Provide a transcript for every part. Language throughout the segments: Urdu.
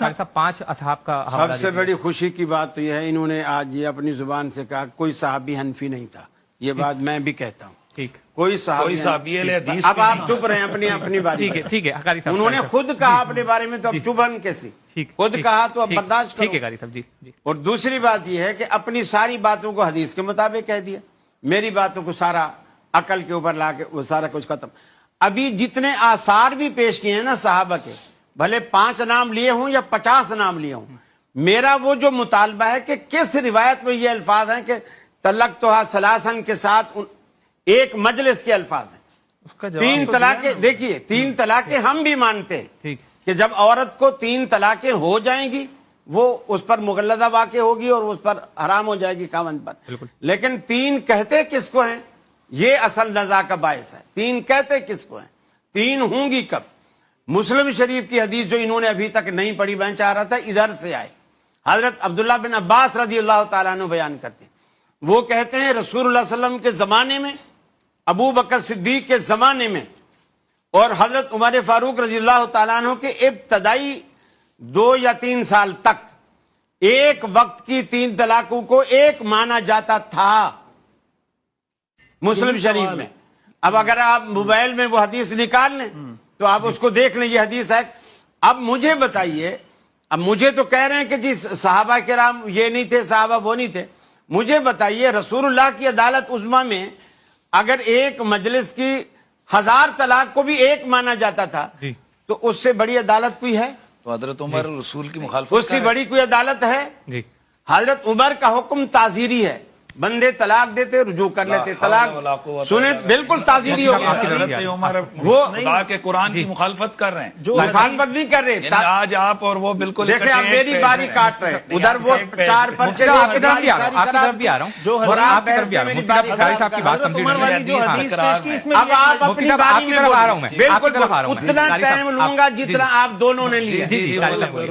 تھا. صاحب 5 اصحاب کا سب سے بڑی خوشی کی بات تو یہ ہے انہوں نے آج یہ اپنی زبان سے کہا کوئی صحابی حنفی نہیں تھا. یہ بات میں بھی کہتا ہوں. ٹھیک. کوئی صحابی حدیث اب آپ چپ رہے ہیں اپنی باری. ٹھیک ہے قاری صاحب. انہوں نے خود کہا اپنے بارے میں تو اب چبھن کیسی. خود کہا تو اب برداشت کرو. ٹھیک ہے قاری صاحب. جی جی. اور دوسری بات یہ ہے کہ اپنی ساری باتوں کو حدیث کے مطابق کہہ دیا. میری باتوں کو سارا عقل کے اوپر لا کے وہ سارا کچھ ختم. ابھی جتنے آثار بھی پیش کیے ہیں نا صحابہ کے, بھلے 5 نام لیے ہوں یا 50 نام لیے ہوں, میرا وہ جو مطالبہ ہے کہ کس روایت میں یہ الفاظ ہیں کہ طلقتها ثلاثا کے ساتھ ایک مجلس کے الفاظ ہیں. 3 طلاقیں, دیکھیے 3 طلاقیں ہم بھی مانتے ہیں کہ جب عورت کو 3 طلاقیں ہو جائیں گی وہ اس پر مغلظہ واقع ہوگی اور اس پر حرام ہو جائے گی خاوند پر. لیکن 3 کہتے کس کو ہیں یہ اصل نزاع کا باعث ہے. 3 کہتے کس کو ہیں, 3 ہوں گی کب. مسلم شریف کی حدیث جو انہوں نے ابھی تک نہیں پڑھی, میں چاہ رہا تھا ادھر سے آئے. حضرت عبداللہ بن عباس رضی اللہ تعالیٰ عنہ بیان کرتے ہیں, وہ کہتے ہیں رسول اللہ صلی اللہ علیہ وسلم کے زمانے میں, ابو بکر صدیق کے زمانے میں اور حضرت عمر فاروق رضی اللہ تعالیٰ عنہ کے ابتدائی 2 یا 3 سال تک ایک وقت کی 3 طلاقوں کو ایک مانا جاتا تھا مسلم شریف میں. اب اگر آپ موبائل میں وہ حدیث نکال لیں تو آپ اس کو دیکھ لیں, یہ حدیث ہے. اب مجھے بتائیے, اب مجھے تو کہہ رہے ہیں کہ جی صحابہ کرام یہ نہیں تھے, صحابہ وہ نہیں تھے. مجھے بتائیے رسول اللہ کی عدالت عظمیٰ میں اگر ایک مجلس کی 1000 طلاق کو بھی ایک مانا جاتا تھا تو اس سے بڑی عدالت کوئی ہے؟ تو حضرت عمر رسول کی مخالفت اس سے بڑی کوئی عدالت ہے؟ حضرت عمر کا حکم تعزیری ہے, بندے طلاق دیتے رجوع کر لیتے. طلاق سنیں بالکل تعزیری ہو گیا. حضرت عمر وہ خدا کے قرآن کی مخالفت کر رہے ہیں, مخالفت نہیں کر رہے. آج آپ اور وہ بالکل دیکھیں آپ میری باری کاٹ رہے ہیں, ادھر وہ 4 پرچے آپ کی طرف بھی آ رہا ہوں, آپ کی طرف بھی آ رہا ہوں. قاری صاحب کی بات اب آپ اپنی باری میں آ رہا ہوں, میں بالکل اتنا ٹائم لوں گا جتنا آپ دونوں نے لیا.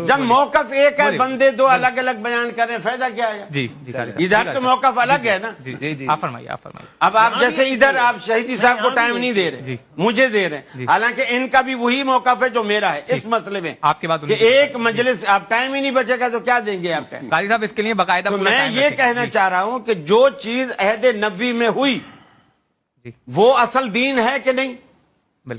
جب موقف ایک ہے, بندے 2 الگ الگ بیان کر رہے ہیں, فائدہ کیا ہے؟ ادھر تو موقف الگ ہے نا. آپ فرمائیے, آپ فرمائیے. اب آپ جیسے ادھر آپ شہیدی صاحب کو ٹائم نہیں دے رہے, مجھے دے رہے ہیں, حالانکہ ان کا بھی وہی موقف ہے جو میرا ہے اس مسئلے میں کہ ایک مجلس. آپ ٹائم ہی نہیں بچے گا تو کیا دیں گے آپ؟ قاری صاحب اس کے لیے باقاعدہ میں یہ کہنا چاہ رہا ہوں کہ جو چیز عہد نبوی میں ہوئی وہ اصل دین ہے کہ نہیں؟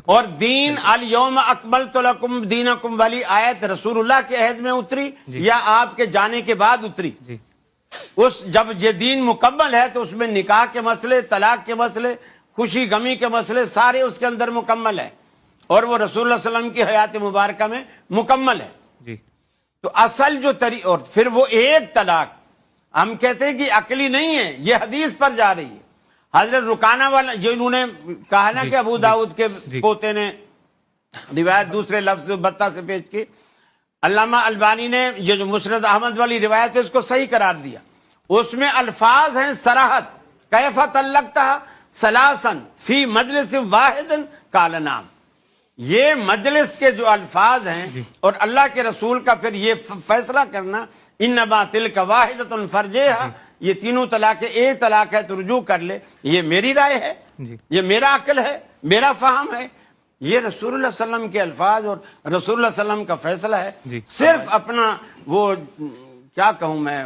اور دین الیوم اکملت لکم دینکم والی آیت رسول اللہ کے عہد میں اتری یا آپ کے جانے کے بعد اتری؟ جب یہ دین مکمل ہے تو اس میں نکاح کے مسئلے, طلاق کے مسئلے, خوشی غمی کے مسئلے سارے اس کے اندر مکمل ہے, اور وہ رسول اللہ صلی اللہ علیہ وسلم کی حیات مبارکہ میں مکمل ہے. تو اصل جو اور پھر وہ ایک طلاق ہم کہتے ہیں کہ عقلی نہیں ہے, یہ حدیث پر جا رہی ہے. حضرت رکانہ والا جو انہوں نے کہا نا کہ ابو داؤد کے پوتے نے روایت دوسرے لفظ بتہ سے پیش کی, علامہ البانی نے یہ جو مسند احمد والی روایت ہے اس کو صحیح قرار دیا. اس میں الفاظ ہیں صراحت, کیف طلقتها ثلاثا فی مجلس واحد قال نعم. یہ مجلس کے جو الفاظ ہیں اور اللہ کے رسول کا پھر یہ فیصلہ کرنا انما تلک واحدۃ فرجھا, یہ 3 طلاقیں ایک طلاق ہے تو رجوع کر لے, یہ میری رائے ہے, یہ میرا عقل ہے, میرا فہم ہے. یہ رسول اللہ صلی اللہ علیہ وسلم کے الفاظ اور رسول اللہ صلی اللہ علیہ وسلم کا فیصلہ ہے. صرف اپنا وہ کیا کہوں میں